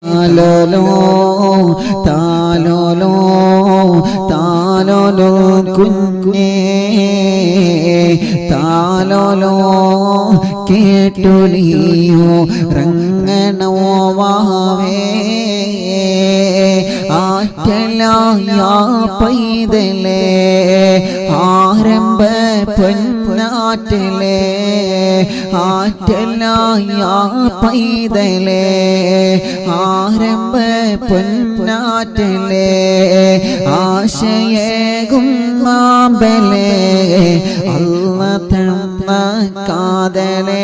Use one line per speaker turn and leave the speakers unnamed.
താലോലോ താലോലോ താലോലോ കുഞ്ഞേ താലോലോ കേട്ടുലിയോ റങ്ങണോ വാവേ ആറ്റലായ പൈതലേ ആരംഭ പൊന്നാറ്റലേ ആറ്റലായ പൈതലേ ആരംഭ പൊന്നാറ്റലേ ആശയേകും മാമ്പലേ അല്ലാഹ് തന്ന കാതലേ